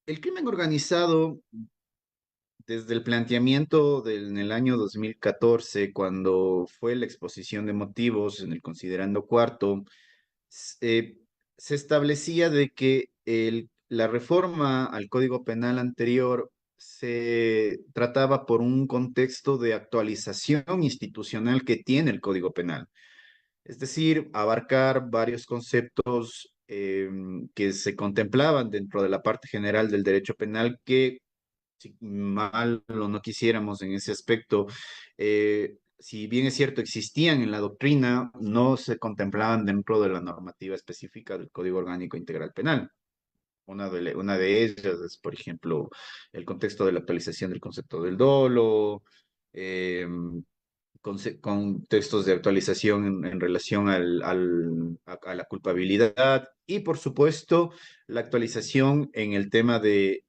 El crimen organizado, desde el planteamiento en el año 2014, cuando fue la exposición de motivos en el considerando cuarto, s- eh, se establecía de que la reforma al Código Penal anterior se trataba por un contexto de actualización institucional que tiene el Código Penal. Es decir, abarcar varios conceptos que se contemplaban dentro de la parte general del derecho penal que, si mal o no quisiéramos en ese aspecto, si bien es cierto, existían en la doctrina, no se contemplaban dentro de la normativa específica del Código Orgánico Integral Penal. Una de ellas es, por ejemplo, el contexto de la actualización del concepto del dolo, eh, con textos de actualización en relación a la culpabilidad y, por supuesto, la actualización en el tema de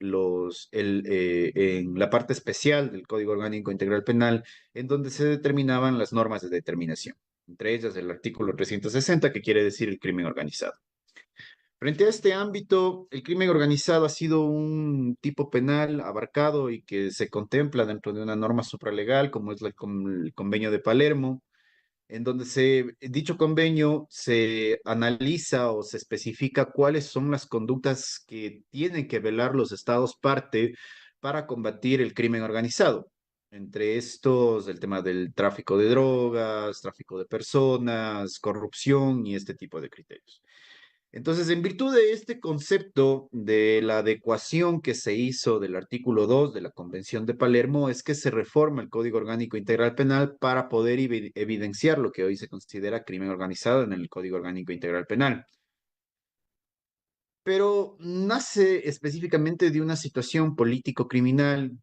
en la parte especial del Código Orgánico Integral Penal, en donde se determinaban las normas de determinación, entre ellas el artículo 360, que quiere decir el crimen organizado. Frente a este ámbito, el crimen organizado ha sido un tipo penal abarcado y que se contempla dentro de una norma supralegal, como es el Convenio de Palermo, en donde dicho convenio se analiza o se especifica cuáles son las conductas que tienen que velar los estados parte para combatir el crimen organizado. Entre estos, el tema del tráfico de drogas, tráfico de personas, corrupción y este tipo de criterios. Entonces, en virtud de este concepto de la adecuación que se hizo del artículo 2 de la Convención de Palermo, es que se reforma el Código Orgánico Integral Penal para poder evidenciar lo que hoy se considera crimen organizado en el Código Orgánico Integral Penal. Pero nace específicamente de una situación político-criminal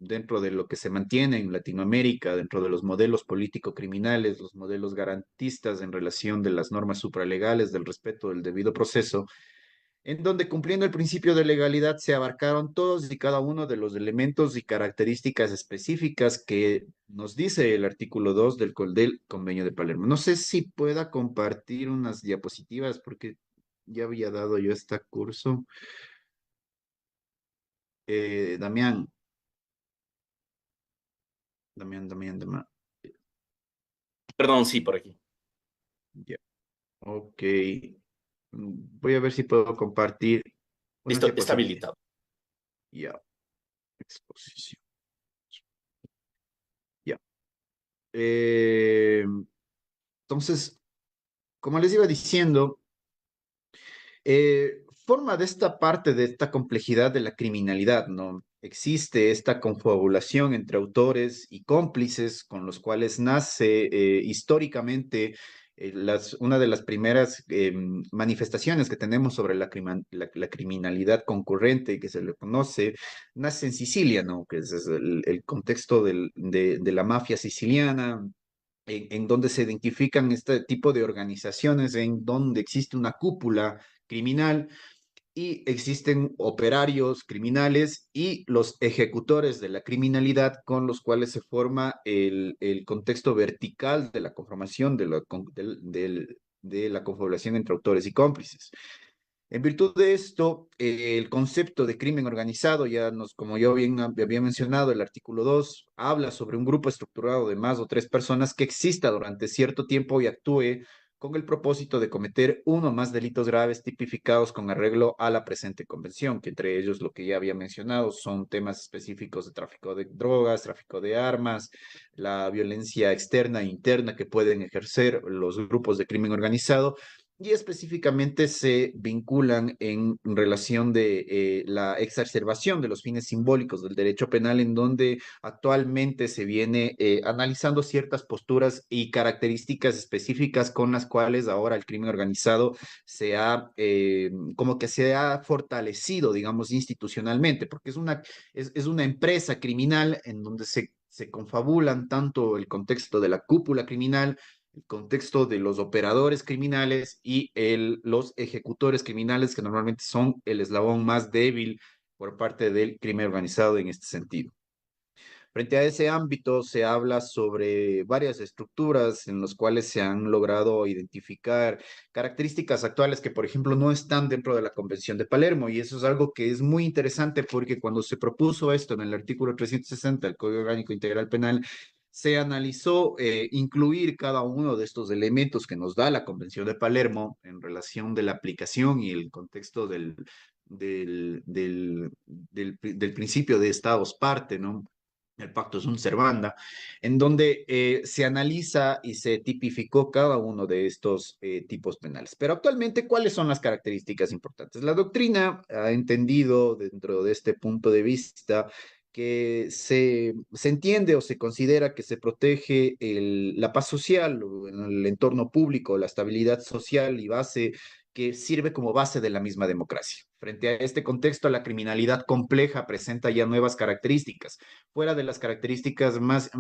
dentro de lo que se mantiene en Latinoamérica, dentro de los modelos político-criminales, los modelos garantistas en relación de las normas supralegales, del respeto del debido proceso, en donde cumpliendo el principio de legalidad se abarcaron todos y cada uno de los elementos y características específicas que nos dice el artículo 2 del Convenio de Palermo. No sé si pueda compartir unas diapositivas porque ya había dado yo este curso. Damián, Damián. Perdón, sí, por aquí. Ya. Ok. Voy a ver si puedo compartir unas Listo, está diapositivas. habilitado. Ya, exposición. Ya. Eh, entonces, como les iba diciendo, forma de esta parte de esta complejidad de la criminalidad, ¿no? Existe esta confabulación entre autores y cómplices con los cuales nace históricamente una de las primeras manifestaciones que tenemos sobre la criminalidad concurrente que se le conoce, nace en Sicilia, ¿no? Que es el contexto de la mafia siciliana, en donde se identifican este tipo de organizaciones, en donde existe una cúpula criminal y existen operarios criminales y los ejecutores de la criminalidad con los cuales se forma el contexto vertical de la conformación de la confabulación entre autores y cómplices. En virtud de esto, el concepto de crimen organizado, como yo bien había mencionado, el artículo 2 habla sobre un grupo estructurado de más o tres personas que exista durante cierto tiempo y actúe con el propósito de cometer uno o más delitos graves tipificados con arreglo a la presente convención, que entre ellos lo que ya había mencionado son temas específicos de tráfico de drogas, tráfico de armas, la violencia externa e interna que pueden ejercer los grupos de crimen organizado y específicamente se vinculan en relación de la exacerbación de los fines simbólicos del derecho penal, en donde actualmente se viene analizando ciertas posturas y características específicas con las cuales ahora el crimen organizado como que se ha fortalecido, digamos, institucionalmente, porque es una empresa criminal en donde se confabulan tanto el contexto de la cúpula criminal, el contexto de los operadores criminales y los ejecutores criminales, que normalmente son el eslabón más débil por parte del crimen organizado en este sentido. Frente a ese ámbito se habla sobre varias estructuras en las cuales se han logrado identificar características actuales que, por ejemplo, no están dentro de la Convención de Palermo. Y eso es algo que es muy interesante porque cuando se propuso esto en el artículo 360 del Código Orgánico Integral Penal, se analizó incluir cada uno de estos elementos que nos da la Convención de Palermo en relación de la aplicación y el contexto del principio de estados parte, ¿no? El pacto sunt servanda, en donde se analiza y se tipificó cada uno de estos tipos penales. Pero actualmente, ¿cuáles son las características importantes? La doctrina ha entendido dentro de este punto de vista que se entiende o se considera que se protege la paz social, o en el entorno público, la estabilidad social y base que sirve como base de la misma democracia. Frente a este contexto, la criminalidad compleja presenta ya nuevas características, fuera de las características más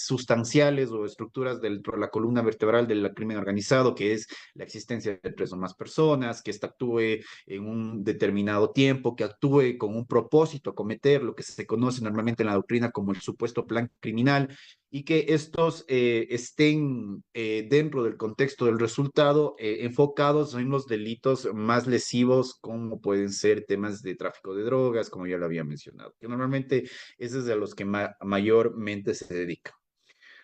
sustanciales o estructuras de la columna vertebral del crimen organizado, que es la existencia de tres o más personas, que ésta actúe en un determinado tiempo, que actúe con un propósito a cometer lo que se conoce normalmente en la doctrina como el supuesto plan criminal, y que estos estén dentro del contexto del resultado enfocados en los delitos más lesivos, como pueden ser temas de tráfico de drogas, como ya lo había mencionado, que normalmente ese es de los que mayormente se dedica.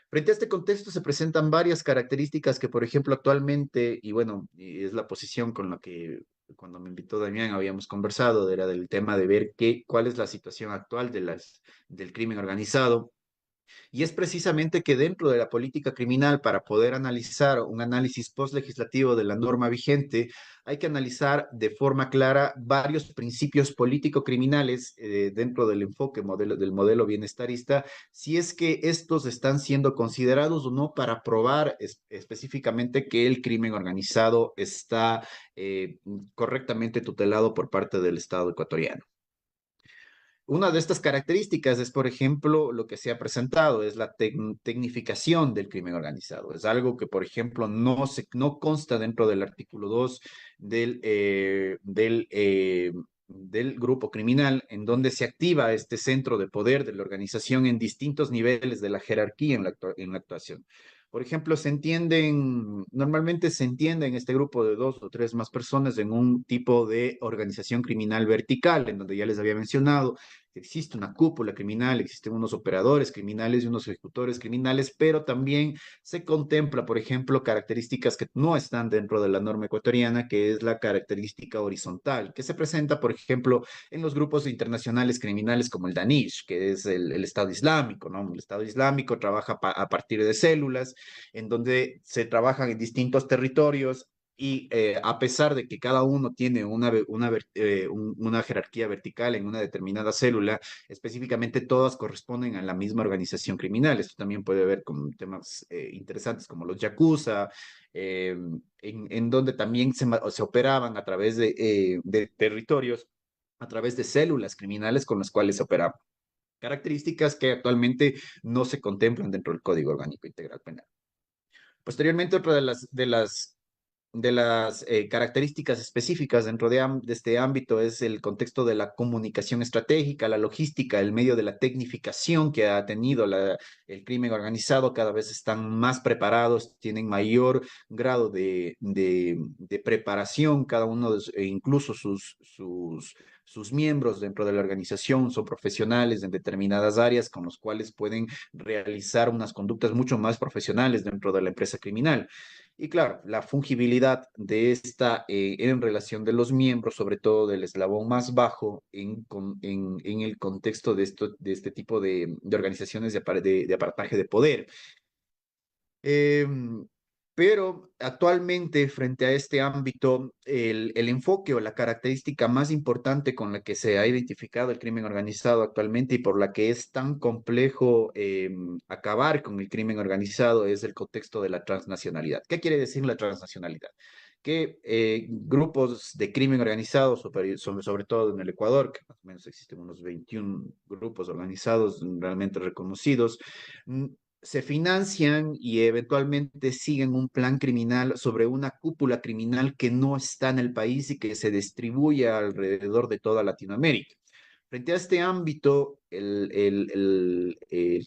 Frente a este contexto se presentan varias características que, por ejemplo, actualmente, y bueno, y es la posición con la que cuando me invitó Damián habíamos conversado, era del tema de ver cuál es la situación actual del crimen organizado. Y es precisamente que dentro de la política criminal, para poder analizar un análisis postlegislativo de la norma vigente, hay que analizar de forma clara varios principios político-criminales dentro del enfoque del modelo bienestarista, si es que estos están siendo considerados o no para probar específicamente que el crimen organizado está correctamente tutelado por parte del Estado ecuatoriano. Una de estas características es, por ejemplo, lo que se ha presentado, es la tecnificación del crimen organizado. Es algo que, por ejemplo, no consta dentro del artículo 2 del grupo criminal, en donde se activa este centro de poder de la organización en distintos niveles de la jerarquía en la actuación. Por ejemplo, normalmente se entiende en este grupo de dos o tres más personas en un tipo de organización criminal vertical, en donde ya les había mencionado existe una cúpula criminal, existen unos operadores criminales y unos ejecutores criminales, pero también se contempla, por ejemplo, características que no están dentro de la norma ecuatoriana, que es la característica horizontal, que se presenta, por ejemplo, en los grupos internacionales criminales como el Danish, que es el Estado Islámico, ¿no? El Estado Islámico trabaja a partir de células, en donde se trabajan en distintos territorios y a pesar de que cada uno tiene una jerarquía vertical en una determinada célula, específicamente todas corresponden a la misma organización criminal. Esto también puede ver con temas interesantes como los yakuza, en donde también se operaban a través de territorios, a través de células criminales con las cuales se operaban. Características que actualmente no se contemplan dentro del Código Orgánico Integral Penal. Posteriormente, otra de las características específicas dentro de este ámbito es el contexto de la comunicación estratégica, la logística, el medio de la tecnificación que ha tenido el crimen organizado. Cada vez están más preparados, tienen mayor grado de preparación, cada uno, incluso sus miembros dentro de la organización son profesionales en determinadas áreas con los cuales pueden realizar unas conductas mucho más profesionales dentro de la empresa criminal. Y claro, la fungibilidad de esta en relación de los miembros, sobre todo del eslabón más bajo, en el contexto de este tipo de organizaciones de aparataje de poder. Eh, pero actualmente, frente a este ámbito, el enfoque o la característica más importante con la que se ha identificado el crimen organizado actualmente y por la que es tan complejo acabar con el crimen organizado es el contexto de la transnacionalidad. ¿Qué quiere decir la transnacionalidad? Que grupos de crimen organizado, sobre todo en el Ecuador, que más o menos existen unos 21 grupos organizados realmente reconocidos, se financian y eventualmente siguen un plan criminal sobre una cúpula criminal que no está en el país y que se distribuye alrededor de toda Latinoamérica. Frente a este ámbito, el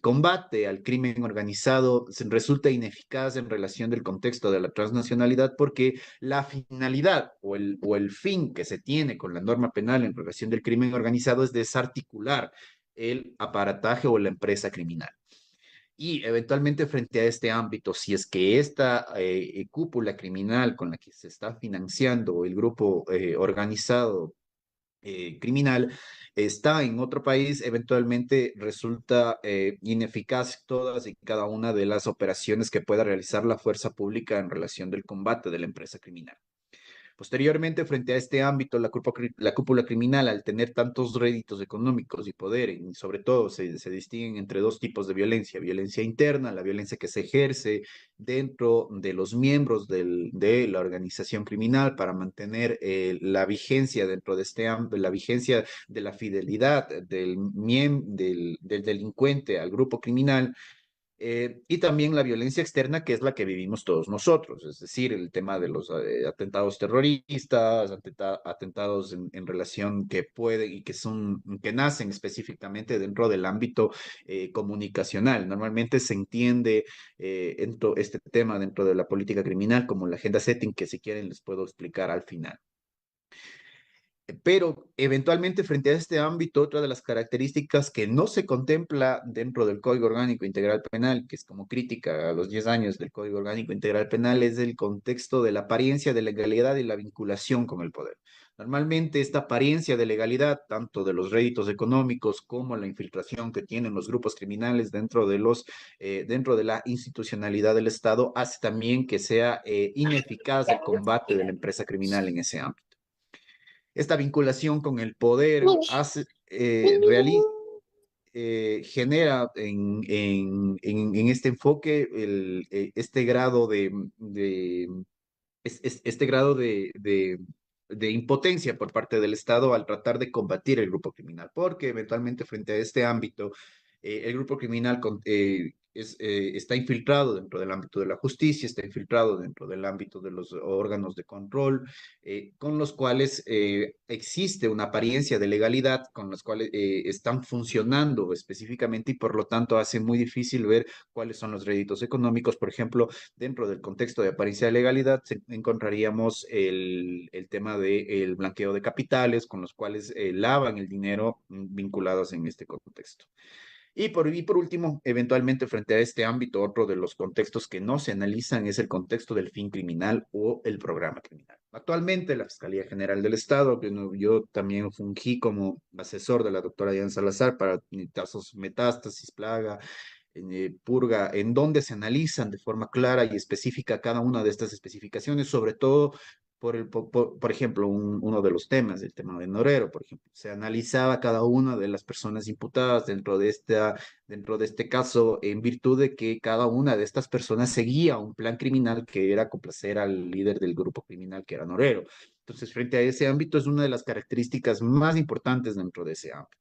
combate al crimen organizado resulta ineficaz en relación del contexto de la transnacionalidad porque la finalidad o el fin que se tiene con la norma penal en relación del crimen organizado es desarticular el aparataje o la empresa criminal. Y eventualmente frente a este ámbito, si es que esta cúpula criminal con la que se está financiando el grupo organizado criminal está en otro país, eventualmente resulta ineficaz todas y cada una de las operaciones que pueda realizar la fuerza pública en relación del combate de la empresa criminal. Posteriormente, frente a este ámbito, la cúpula criminal, al tener tantos réditos económicos y poder, y sobre todo se distinguen entre dos tipos de violencia: violencia interna, la violencia que se ejerce dentro de los miembros de la organización criminal para mantener la vigencia dentro de este ámbito, la vigencia de la fidelidad del delincuente al grupo criminal, y también la violencia externa, que es la que vivimos todos nosotros, es decir, el tema de los atentados terroristas, atentados en relación que pueden y que nacen específicamente dentro del ámbito comunicacional. Normalmente se entiende este tema dentro de la política criminal como la agenda setting, que si quieren les puedo explicar al final. Pero eventualmente frente a este ámbito, otra de las características que no se contempla dentro del Código Orgánico Integral Penal, que es como crítica a los 10 años del Código Orgánico Integral Penal, es el contexto de la apariencia de legalidad y la vinculación con el poder. Normalmente esta apariencia de legalidad, tanto de los réditos económicos como la infiltración que tienen los grupos criminales dentro de la institucionalidad del Estado, hace también que sea ineficaz el combate de la empresa criminal en ese ámbito. Esta vinculación con el poder genera en este enfoque este grado este grado de impotencia por parte del Estado al tratar de combatir el grupo criminal, porque eventualmente frente a este ámbito, el grupo criminal está infiltrado dentro del ámbito de la justicia, está infiltrado dentro del ámbito de los órganos de control, con los cuales existe una apariencia de legalidad, con los cuales están funcionando específicamente y por lo tanto hace muy difícil ver cuáles son los réditos económicos. Por ejemplo, dentro del contexto de apariencia de legalidad encontraríamos el tema del blanqueo de capitales, con los cuales lavan el dinero vinculados en este contexto. Y por último, eventualmente frente a este ámbito, otro de los contextos que no se analizan es el contexto del fin criminal o el programa criminal. Actualmente, la Fiscalía General del Estado, que yo también fungí como asesor de la doctora Diana Salazar para casos metástasis, plaga, purga, en donde se analizan de forma clara y específica cada una de estas especificaciones, sobre todo por ejemplo, uno de los temas, el tema de Norero, por ejemplo, se analizaba cada una de las personas imputadas dentro de este caso en virtud de que cada una de estas personas seguía un plan criminal que era complacer al líder del grupo criminal, que era Norero. Entonces, frente a ese ámbito, es una de las características más importantes dentro de ese ámbito.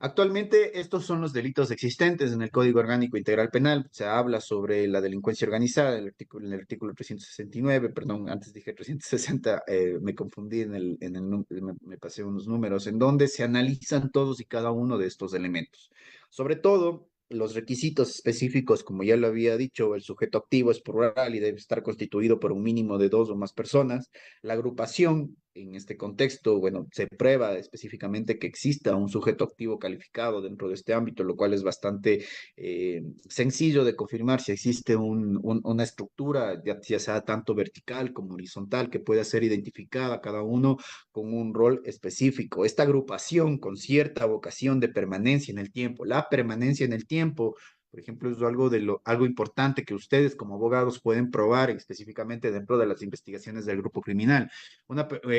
Actualmente, estos son los delitos existentes en el Código Orgánico Integral Penal. Se habla sobre la delincuencia organizada, en el artículo 369, perdón, antes dije 360, me confundí me pasé unos números, en donde se analizan todos y cada uno de estos elementos. Sobre todo, los requisitos específicos, como ya lo había dicho, el sujeto activo es plural y debe estar constituido por un mínimo de 2 o más personas. La agrupación, en este contexto, bueno, se prueba específicamente que exista un sujeto activo calificado dentro de este ámbito, lo cual es bastante sencillo de confirmar si existe una estructura, ya sea tanto vertical como horizontal, que pueda ser identificada cada uno con un rol específico. Esta agrupación con cierta vocación de permanencia en el tiempo, la permanencia en el tiempo, por ejemplo, es algo importante que ustedes como abogados pueden probar específicamente dentro de las investigaciones del grupo criminal.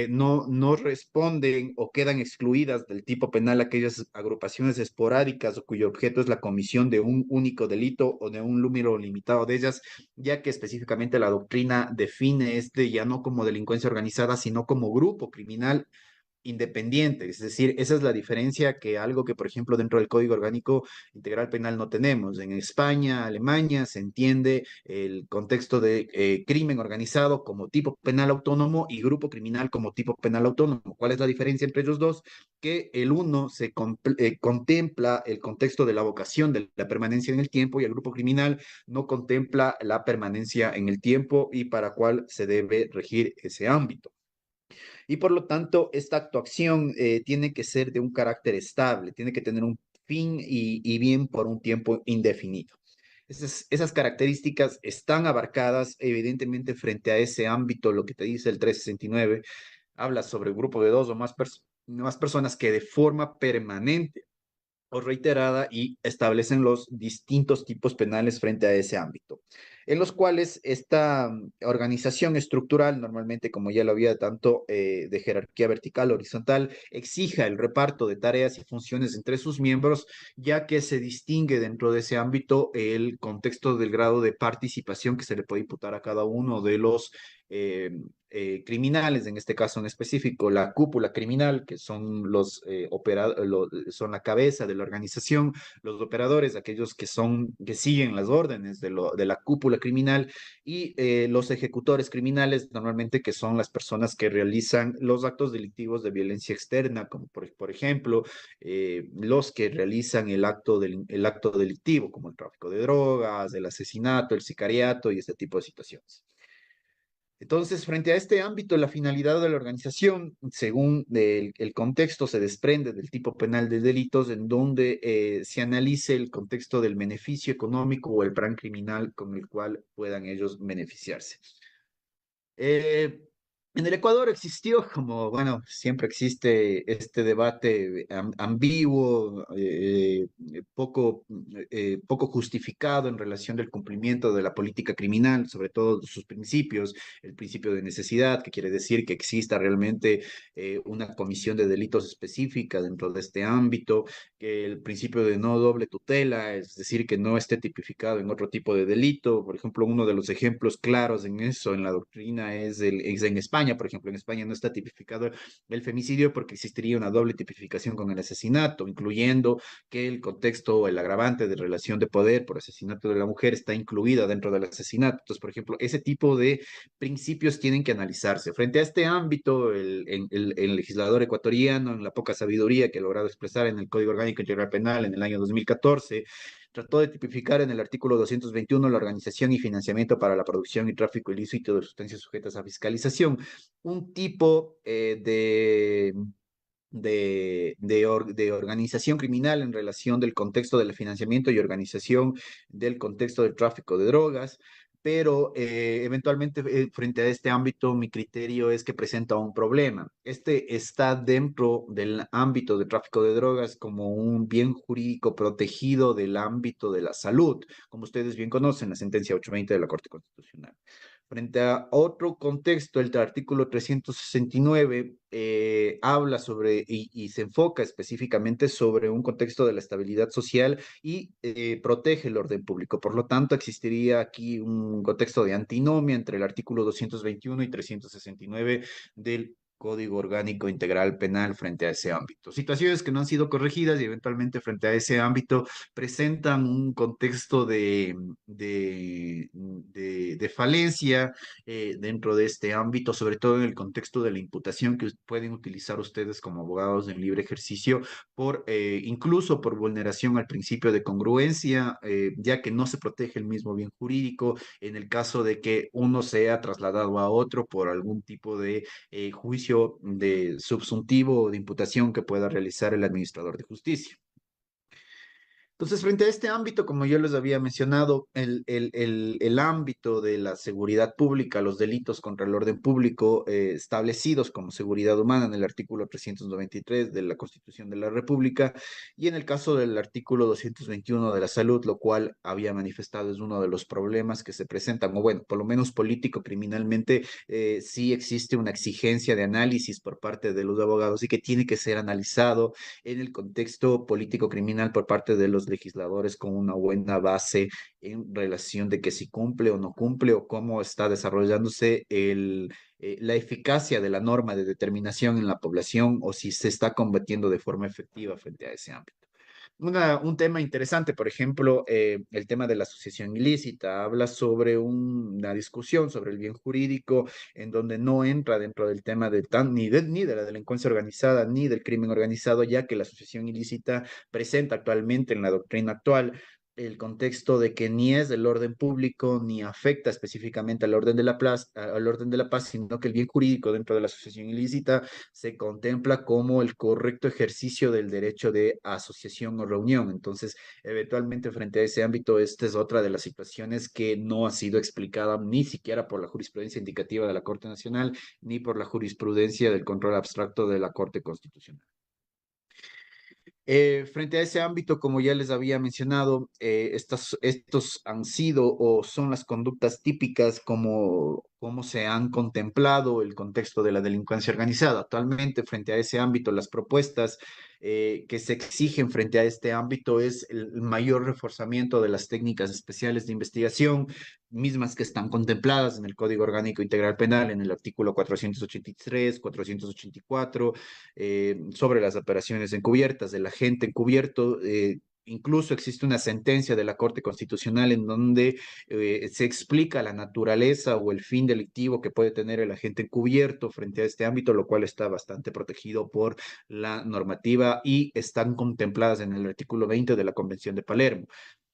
No responden o quedan excluidas del tipo penal aquellas agrupaciones esporádicas o cuyo objeto es la comisión de un único delito o de un número limitado de ellas, ya que específicamente la doctrina define este ya no como delincuencia organizada, sino como grupo criminal independiente. Es decir, esa es la diferencia que algo que, por ejemplo, dentro del Código Orgánico Integral Penal no tenemos. En España, Alemania, se entiende el contexto de crimen organizado como tipo penal autónomo y grupo criminal como tipo penal autónomo. ¿Cuál es la diferencia entre ellos dos? Que el uno contempla el contexto de la vocación de la permanencia en el tiempo y el grupo criminal no contempla la permanencia en el tiempo y para cuál se debe regir ese ámbito. Y por lo tanto, esta actuación tiene que ser de un carácter estable, tiene que tener un fin y bien por un tiempo indefinido. Esas características están abarcadas evidentemente frente a ese ámbito, lo que te dice el 369, habla sobre un grupo de dos o más personas que de forma permanente o reiterada y establecen los distintos tipos penales frente a ese ámbito, en los cuales esta organización estructural, normalmente como ya lo había tanto de jerarquía vertical, horizontal, exija el reparto de tareas y funciones entre sus miembros, ya que se distingue dentro de ese ámbito el contexto del grado de participación que se le puede imputar a cada uno de los criminales, en este caso en específico, la cúpula criminal, que son son la cabeza de la organización, los operadores, aquellos que siguen las órdenes de la cúpula criminal, y los ejecutores criminales, normalmente que son las personas que realizan los actos delictivos de violencia externa, como por ejemplo, los que realizan el acto delictivo, como el tráfico de drogas, el asesinato, el sicariato y este tipo de situaciones. Entonces, frente a este ámbito, la finalidad de la organización, según el contexto, se desprende del tipo penal de delitos, en donde se analice el contexto del beneficio económico o el plan criminal con el cual puedan ellos beneficiarse. Eh, en el Ecuador existió, como bueno, siempre existe este debate ambiguo, poco justificado en relación del cumplimiento de la política criminal, sobre todo sus principios, el principio de necesidad, que quiere decir que exista realmente una comisión de delitos específica dentro de este ámbito, que el principio de no doble tutela, es decir, que no esté tipificado en otro tipo de delito. Por ejemplo, uno de los ejemplos claros en eso, en la doctrina, es en España. Por ejemplo, en España no está tipificado el femicidio porque existiría una doble tipificación con el asesinato, incluyendo que el contexto o el agravante de relación de poder por asesinato de la mujer está incluida dentro del asesinato. Entonces, por ejemplo, ese tipo de principios tienen que analizarse. Frente a este ámbito, el legislador ecuatoriano, en la poca sabiduría que ha logrado expresar en el Código Orgánico Integral Penal en el año 2014, trató de tipificar en el artículo 221 la organización y financiamiento para la producción y tráfico ilícito de sustancias sujetas a fiscalización, un tipo de organización criminal en relación del contexto del financiamiento y organización del contexto del tráfico de drogas, pero eventualmente frente a este ámbito mi criterio es que presenta un problema. Este está dentro del ámbito de tráfico de drogas como un bien jurídico protegido del ámbito de la salud, como ustedes bien conocen, la sentencia 820 de la Corte Constitucional. Frente a otro contexto, el artículo 369 habla sobre y se enfoca específicamente sobre un contexto de la estabilidad social y protege el orden público. Por lo tanto, existiría aquí un contexto de antinomia entre el artículo 221 y 369 del Código Orgánico Integral Penal frente a ese ámbito. Situaciones que no han sido corregidas y eventualmente frente a ese ámbito presentan un contexto de falencia dentro de este ámbito, sobre todo en el contexto de la imputación que pueden utilizar ustedes como abogados en libre ejercicio, incluso por vulneración al principio de congruencia, ya que no se protege el mismo bien jurídico en el caso de que uno sea trasladado a otro por algún tipo de juicio de subsuntivo o de imputación que pueda realizar el administrador de justicia. Entonces, frente a este ámbito, como yo les había mencionado, el ámbito de la seguridad pública, los delitos contra el orden público establecidos como seguridad humana en el artículo 393 de la Constitución de la República y en el caso del artículo 221 de la salud, lo cual había manifestado es uno de los problemas que se presentan, o bueno, por lo menos político, criminalmente, sí existe una exigencia de análisis por parte de los abogados y que tiene que ser analizado en el contexto político criminal por parte de los legisladores con una buena base en relación de que si cumple o no cumple o cómo está desarrollándose la eficacia de la norma de determinación en la población o si se está combatiendo de forma efectiva frente a ese ámbito. Un tema interesante, por ejemplo, el tema de la asociación ilícita, habla sobre una discusión sobre el bien jurídico en donde no entra dentro del tema ni de la delincuencia organizada ni del crimen organizado, ya que la asociación ilícita presenta actualmente en la doctrina actual el contexto de que ni es del orden público ni afecta específicamente al orden de la paz, sino que el bien jurídico dentro de la asociación ilícita se contempla como el correcto ejercicio del derecho de asociación o reunión. Entonces, eventualmente frente a ese ámbito, esta es otra de las situaciones que no ha sido explicada ni siquiera por la jurisprudencia indicativa de la Corte Nacional ni por la jurisprudencia del control abstracto de la Corte Constitucional. Frente a ese ámbito, como ya les había mencionado, estos han sido o son las conductas típicas como se han contemplado el contexto de la delincuencia organizada. Actualmente, frente a ese ámbito, las propuestas que se exigen frente a este ámbito es el mayor reforzamiento de las técnicas especiales de investigación, mismas que están contempladas en el Código Orgánico Integral Penal, en el artículo 483, 484 sobre las operaciones encubiertas, del agente encubierto. Incluso existe una sentencia de la Corte Constitucional en donde se explica la naturaleza o el fin delictivo que puede tener el agente encubierto frente a este ámbito, lo cual está bastante protegido por la normativa y están contempladas en el artículo 20 de la Convención de Palermo.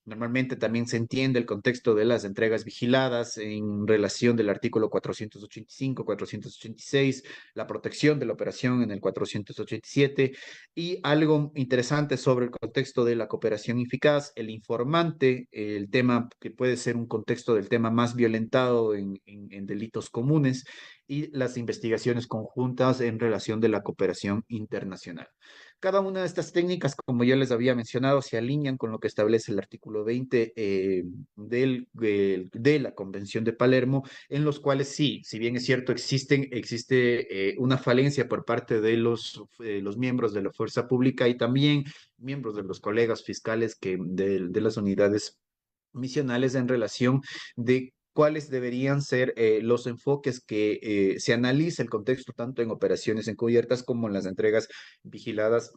Normalmente también se entiende el contexto de las entregas vigiladas en relación del artículo 485, 486, la protección de la operación en el 487 y algo interesante sobre el contexto de la cooperación eficaz, el informante, el tema que puede ser un contexto del tema más violentado en delitos comunes y las investigaciones conjuntas en relación de la cooperación internacional. Cada una de estas técnicas, como ya les había mencionado, se alinean con lo que establece el artículo 20 de la Convención de Palermo, en los cuales sí, si bien es cierto, existe una falencia por parte de los miembros de la fuerza pública y también miembros de los colegas fiscales de las unidades misionales en relación de cuáles deberían ser los enfoques que se analiza el contexto tanto en operaciones encubiertas como en las entregas vigiladas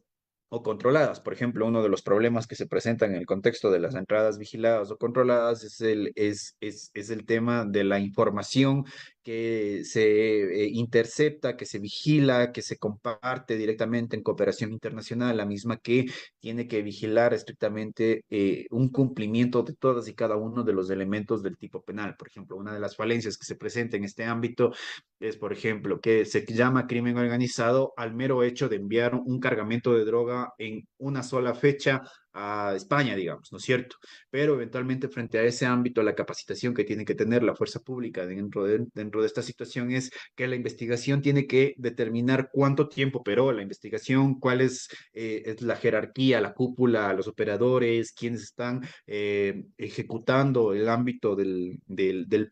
o controladas. Por ejemplo, uno de los problemas que se presentan en el contexto de las entradas vigiladas o controladas es el tema de la información que se intercepta, que se vigila, que se comparte directamente en cooperación internacional, la misma que tiene que vigilar estrictamente un cumplimiento de todas y cada uno de los elementos del tipo penal. Por ejemplo, una de las falencias que se presenta en este ámbito es, por ejemplo, que se llama crimen organizado al mero hecho de enviar un cargamento de droga en una sola fecha a España, digamos, ¿no es cierto? Pero eventualmente frente a ese ámbito, la capacitación que tiene que tener la fuerza pública dentro de esta situación es que la investigación tiene que determinar cuánto tiempo operó la investigación, cuál es la jerarquía, la cúpula, los operadores, quienes están ejecutando el ámbito del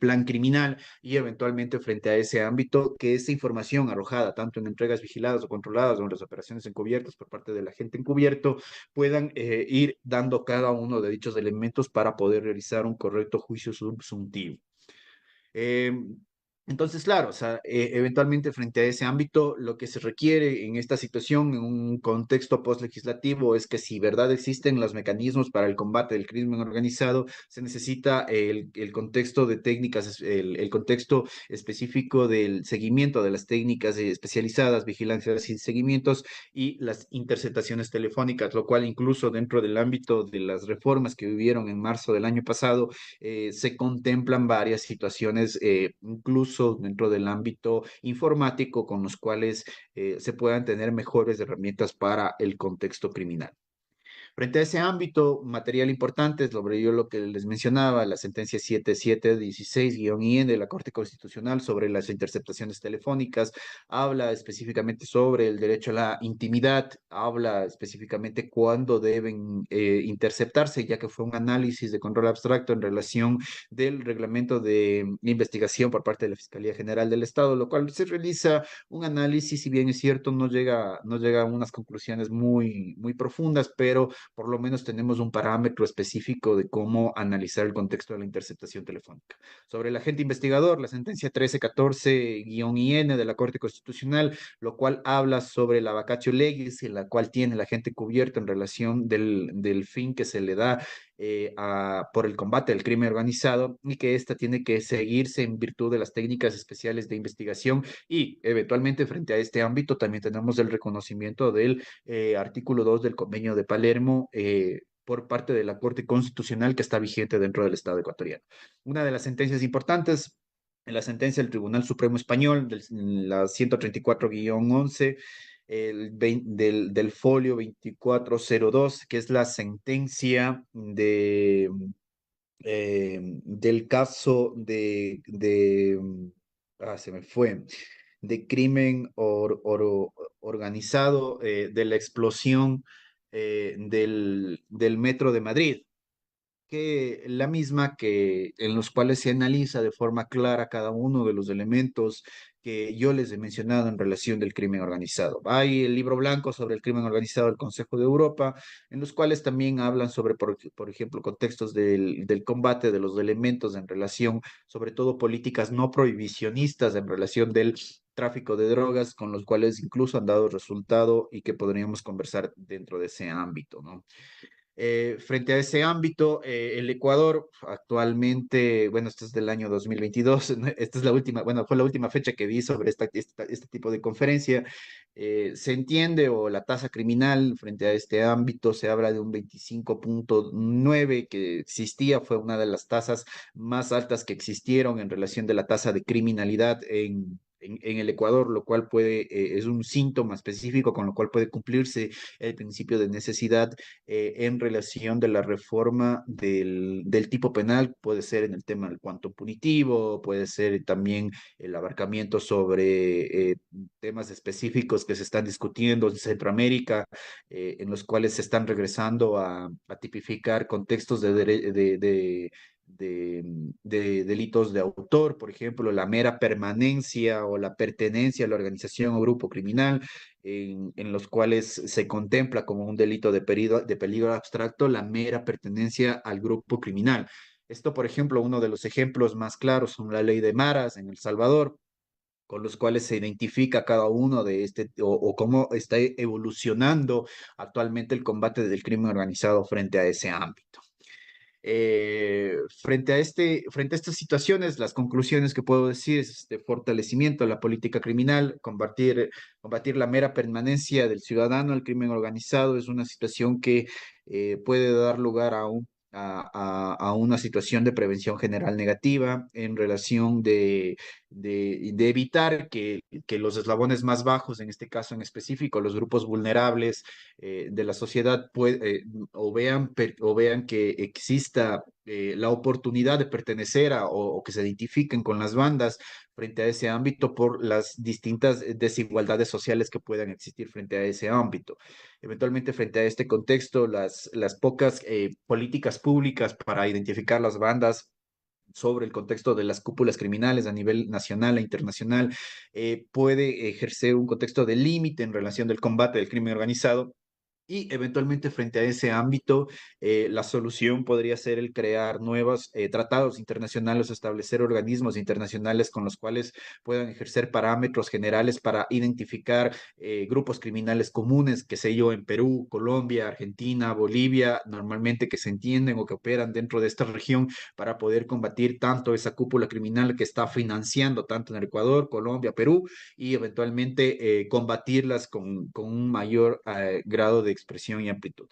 plan criminal y eventualmente frente a ese ámbito, que esa información arrojada tanto en entregas vigiladas o controladas o en las operaciones encubiertas por parte del agente encubierto puedan ir dando cada uno de dichos elementos para poder realizar un correcto juicio subsuntivo. Eh, entonces, claro, o sea, eventualmente frente a ese ámbito, lo que se requiere en esta situación, en un contexto postlegislativo, es que si verdad existen los mecanismos para el combate del crimen organizado, se necesita el contexto de técnicas, el contexto específico del seguimiento de las técnicas especializadas, vigilancias y seguimientos y las interceptaciones telefónicas, lo cual incluso dentro del ámbito de las reformas que vivieron en marzo del año pasado, se contemplan varias situaciones, incluso dentro del ámbito informático, con los cuales se puedan tener mejores herramientas para el contexto criminal. Frente a ese ámbito, material importante, sobre yo lo que les mencionaba, la sentencia 7716-IN de la Corte Constitucional sobre las interceptaciones telefónicas, habla específicamente sobre el derecho a la intimidad, habla específicamente cuándo deben interceptarse, ya que fue un análisis de control abstracto en relación del reglamento de investigación por parte de la Fiscalía General del Estado, lo cual se realiza un análisis, si bien es cierto, no llega a unas conclusiones muy profundas, pero por lo menos tenemos un parámetro específico de cómo analizar el contexto de la interceptación telefónica. Sobre el agente investigador, la sentencia 1314-IN de la Corte Constitucional, lo cual habla sobre la vacatio legis, en la cual tiene el agente cubierto en relación del fin que se le da por el combate del crimen organizado y que ésta tiene que seguirse en virtud de las técnicas especiales de investigación y eventualmente frente a este ámbito también tenemos el reconocimiento del artículo 2 del Convenio de Palermo por parte de la Corte Constitucional que está vigente dentro del Estado ecuatoriano. Una de las sentencias importantes en la sentencia del Tribunal Supremo Español, la 134-11, del folio 2402, que es la sentencia del caso se me fue, de crimen organizado de la explosión del metro de Madrid que la misma que en los cuales se analiza de forma clara cada uno de los elementos que yo les he mencionado en relación del crimen organizado. Hay el libro blanco sobre el crimen organizado del Consejo de Europa, en los cuales también hablan sobre, por ejemplo, contextos del combate de los elementos en relación, sobre todo políticas no prohibicionistas en relación del tráfico de drogas, con los cuales incluso han dado resultado y que podríamos conversar dentro de ese ámbito, ¿no? Frente a ese ámbito, el Ecuador actualmente, bueno, esto es del año 2022, ¿no? Esta es la última, bueno, fue la última fecha que vi sobre este tipo de conferencia. Se entiende o la tasa criminal frente a este ámbito se habla de un 25.9 que existía, fue una de las tasas más altas que existieron en relación de la tasa de criminalidad en el Ecuador, lo cual es un síntoma específico con lo cual puede cumplirse el principio de necesidad en relación de la reforma del tipo penal, puede ser en el tema del cuanto punitivo, puede ser también el abarcamiento sobre temas específicos que se están discutiendo en Centroamérica, en los cuales se están regresando a tipificar contextos de delitos de autor, por ejemplo, la mera permanencia o la pertenencia a la organización o grupo criminal, en los cuales se contempla como un delito de peligro abstracto la mera pertenencia al grupo criminal. Esto, por ejemplo, uno de los ejemplos más claros son la ley de Maras en El Salvador, con los cuales se identifica cada uno de o cómo está evolucionando actualmente el combate del crimen organizado frente a ese ámbito. Frente a estas situaciones, las conclusiones que puedo decir es este fortalecimiento de la política criminal, combatir la mera permanencia del ciudadano al crimen organizado es una situación que puede dar lugar a una situación de prevención general negativa en relación de evitar que los eslabones más bajos, en este caso en específico, los grupos vulnerables de la sociedad, o vean que exista la oportunidad de pertenecer o que se identifiquen con las bandas frente a ese ámbito por las distintas desigualdades sociales que puedan existir frente a ese ámbito. Eventualmente, frente a este contexto, las pocas políticas públicas para identificar las bandas sobre el contexto de las cúpulas criminales a nivel nacional e internacional, puede ejercer un contexto de límite en relación del combate del crimen organizado y eventualmente frente a ese ámbito, la solución podría ser el crear nuevos tratados internacionales, establecer organismos internacionales con los cuales puedan ejercer parámetros generales para identificar grupos criminales comunes, que sé yo, en Perú, Colombia, Argentina, Bolivia, normalmente que se entienden o que operan dentro de esta región para poder combatir tanto esa cúpula criminal que está financiando tanto en el Ecuador, Colombia, Perú, y eventualmente combatirlas con un mayor grado de expresión y amplitud.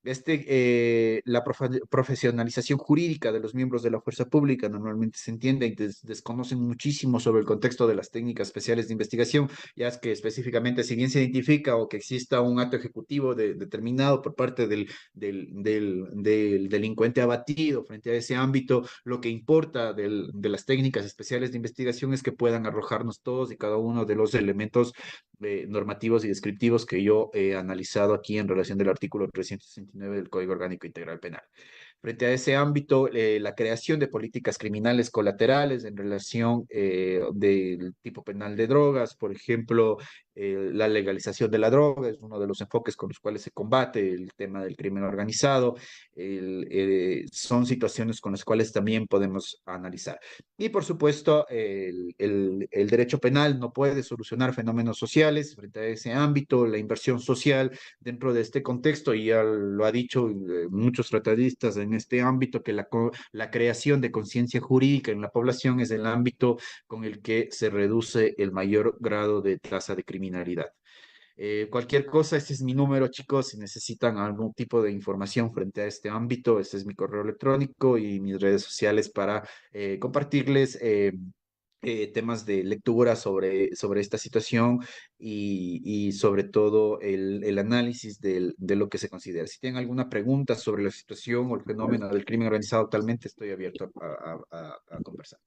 La profesionalización jurídica de los miembros de la fuerza pública normalmente se entiende y desconocen muchísimo sobre el contexto de las técnicas especiales de investigación, ya es que específicamente si bien se identifica o que exista un acto ejecutivo determinado por parte del delincuente abatido frente a ese ámbito, lo que importa de las técnicas especiales de investigación es que puedan arrojarnos todos y cada uno de los elementos normativos y descriptivos que yo he analizado aquí en relación del artículo 369 del Código Orgánico Integral Penal. Frente a ese ámbito, la creación de políticas criminales colaterales en relación del tipo penal de drogas, por ejemplo, La legalización de la droga es uno de los enfoques con los cuales se combate el tema del crimen organizado. Son situaciones con las cuales también podemos analizar. Y por supuesto, el derecho penal no puede solucionar fenómenos sociales frente a ese ámbito, la inversión social dentro de este contexto, y ya lo ha dicho muchos tratadistas en este ámbito, que la creación de conciencia jurídica en la población es el ámbito con el que se reduce el mayor grado de tasa de criminalidad. Cualquier cosa, este es mi número, chicos. Si necesitan algún tipo de información frente a este ámbito, este es mi correo electrónico y mis redes sociales para compartirles temas de lectura sobre esta situación y sobre todo el análisis de lo que se considera. Si tienen alguna pregunta sobre la situación o el fenómeno del crimen organizado actualmente, estoy abierto a conversar.